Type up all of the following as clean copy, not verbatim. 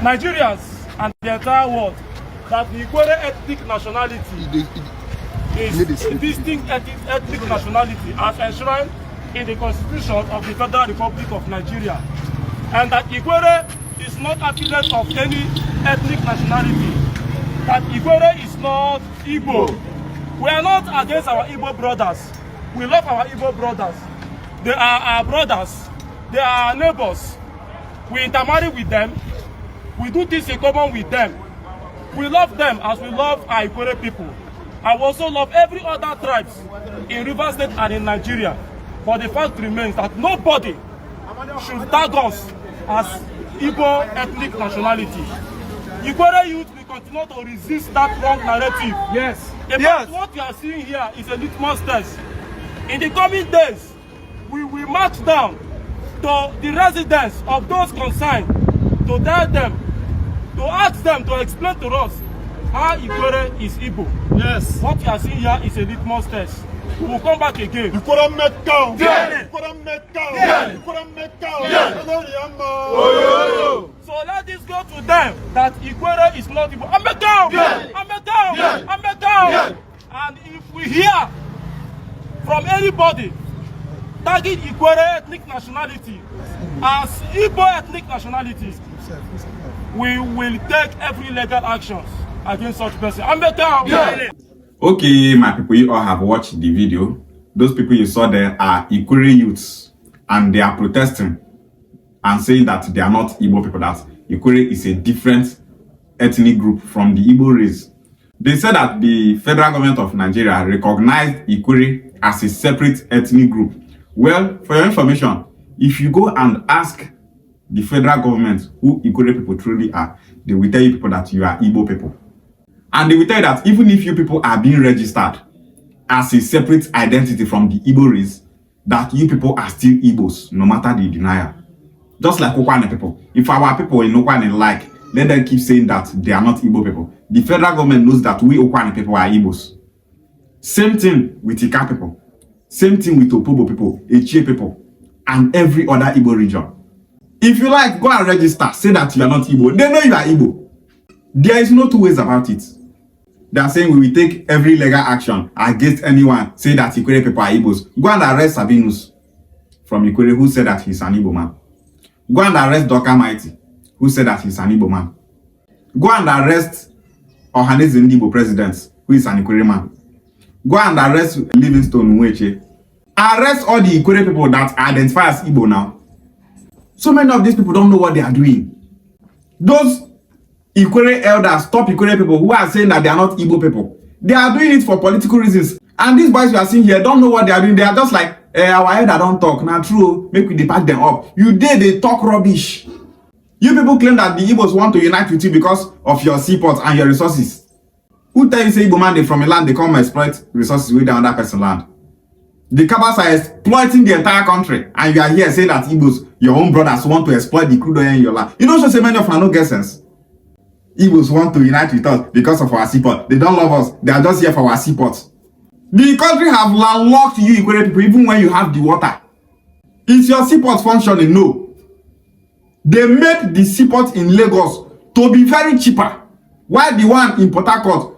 Nigerians and the entire world that the Ikwerre ethnic nationality is a distinct ethnic nationality as enshrined in the Constitution of the Federal Republic of Nigeria, and that Ikwerre is not affiliate of any ethnic nationality, that Ikwerre is not Igbo. We are not against our Igbo brothers. We love our Igbo brothers. They are our brothers. They are our neighbors. We intermarry with them. We do things in common with them. We love them as we love our Ikwerre people. And we also love every other tribes in Rivers State and in Nigeria. But the fact remains that nobody should tag us as Igbo ethnic nationality. Ikwerre youth will continue to resist that wrong narrative. Yes. About what you are seeing here is a litmus test. In the coming days, we will march down to the residents of those concerned to tell them, to ask them to explain to us how Ikwerre is Igbo. Yes. What you are seeing here is a litmus test. We will come back again. You couldn't make down. Yeah. You couldn't make down. Yeah. You couldn't make down. Yeah. So let this go to them that Ikwerre is not Igbo. I'm a down. Yeah. I'm a down. Yeah. I'm a down. Yeah. And if we hear from anybody tagging Ikwerre ethnic nationality as Igbo ethnic nationality, we will take every legal actions against such person. I'm a down. Yeah. Okay, my people, you all have watched the video. Those people you saw there are Ikwerre youths, and they are protesting and saying that they are not Igbo people, that Ikwerre is a different ethnic group from the Igbo race. They said that the federal government of Nigeria recognized Ikwerre as a separate ethnic group. Well, for your information, if you go and ask the federal government who Ikwerre people truly are, they will tell you people that you are Igbo people. And they will tell you that even if you people are being registered as a separate identity from the Igbo race, that you people are still Igbos, no matter the denial. Just like Okwane people. If our people in Okwane like, let them keep saying that they are not Igbo people. The federal government knows that we Okwane people are Igbos. Same thing with Ika people. Same thing with Opobo people, Echie people, and every other Igbo region. If you like, go and register, say that you are not Igbo. They know you are Igbo. There is no two ways about it. They are saying we will take every legal action against anyone say that Ikwerre people are Igbos. Go and arrest Sabinus from Ikwerre, who said that he's an Igbo man. Go and arrest Doka Mighty, who said that he's an Igbo man. Go and arrest Ohaneze Igbo president, who is an Ikwerre man. Go and arrest Livingstone Mweche. Arrest all the Ikwerre people that identify as Igbo now. So many of these people don't know what they are doing. Those Ikwerre elders, top Ikwerre people who are saying that they are not Igbo people, they are doing it for political reasons. And these boys you are seeing here don't know what they are doing. They are just like, our elder don't talk. Now true, make we pack them up. You did, they talk rubbish. You people claim that the Igbos want to unite with you because of your seaports and your resources. Who tell you say Igbo man they from a land they come exploit resources with the other person's land? The Kabas are exploiting the entire country, and you are here saying that Igbos, your own brothers, want to exploit the crude oil in your land. You don't show so many of them no get sense. Igbos want to unite with us because of our seaport. They don't love us. They are just here for our seaport. The country have landlocked you, Ikwerre people, even when you have the water. Is your seaport functioning? No. They made the seaport in Lagos to be very cheaper, while the one in Port Harcourt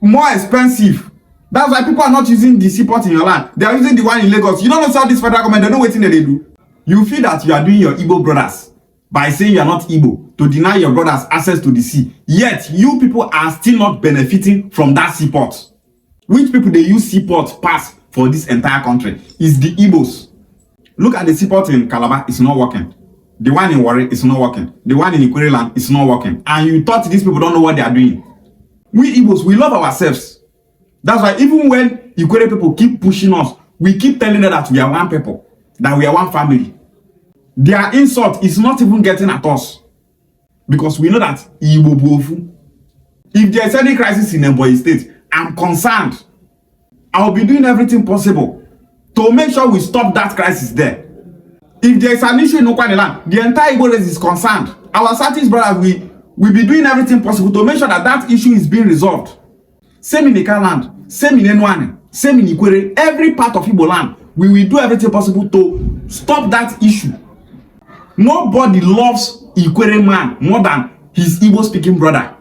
more expensive. That's why people are not using the seaport in your land. They are using the one in Lagos. You don't know how this federal government, they know what they do. You feel that you are doing your Igbo brothers by saying you are not Igbo, to deny your brothers access to the sea. Yet, you people are still not benefiting from that seaport. Which people they use seaport pass for this entire country is the Igbos. Look at the seaport in Calabar, it's not working. The one in Warri is not working. The one in Ikwerre land is not working. And you thought these people don't know what they are doing. We Igbos, we love ourselves. That's why even when Ikwerre people keep pushing us, we keep telling them that we are one people, that we are one family. Their insult is not even getting at us. Because we know that Igbo Bofu. If there is any crisis in Ebonyi State, I'm concerned. I will be doing everything possible to make sure we stop that crisis there. If there is an issue in Okwane land, the entire Igbo race is concerned. Our Satis brothers, we be doing everything possible to make sure that that issue is being resolved. Same in Ika land, same in Enwane, same in Ikwerre, every part of Igbo land, we will do everything possible to stop that issue. Nobody loves Ikwerre man more than his Igbo speaking brother.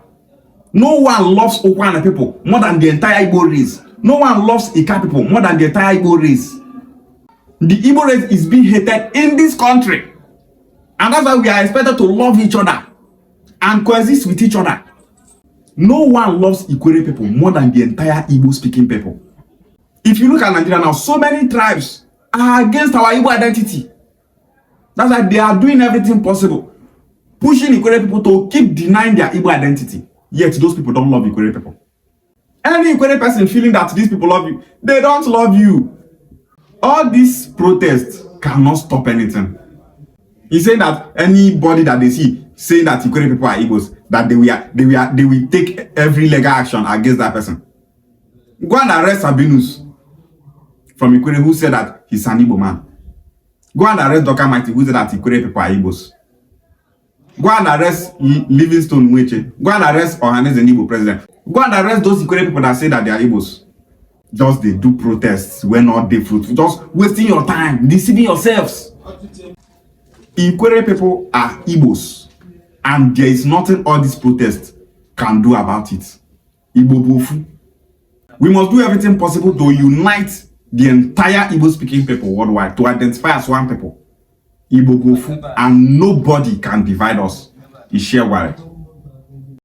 No one loves Okwana people more than the entire Igbo race. No one loves Ika people more than the entire Igbo race. The Igbo race is being hated in this country. And that's why we are expected to love each other and coexist with each other. No one loves Ikwerre people more than the entire Igbo speaking people. If you look at Nigeria now, so many tribes are against our Igbo identity. That's why they are doing everything possible, pushing Ikwerre people to keep denying their Igbo identity. Yet those people don't love Ikwerre people. Any Ikwerre person feeling that these people love you, they don't love you. All these protests cannot stop anything. He's saying that anybody that they see saying that Ikwerre people are Igbos, that they will take every legal action against that person. Go and arrest Sabinus from Ikwerre, who said that he's an Igbo man. Go and arrest Dr. Mighty, who said that Ikwerre people are Igbos. Go and arrest Livingstone Mweche. Go and arrest Ohanes the Igbo president. Go and arrest those Ikwerre people that say that they are Igbos. Just they do protests when not they fruitful. Just wasting your time, deceiving yourselves. Ikwerre people are Igbos. And there is nothing all these protests can do about it. Igbo bofu. We must do everything possible to unite the entire Igbo speaking people worldwide, to identify as one people. Igbo bofu, and nobody can divide us. Ikwerre.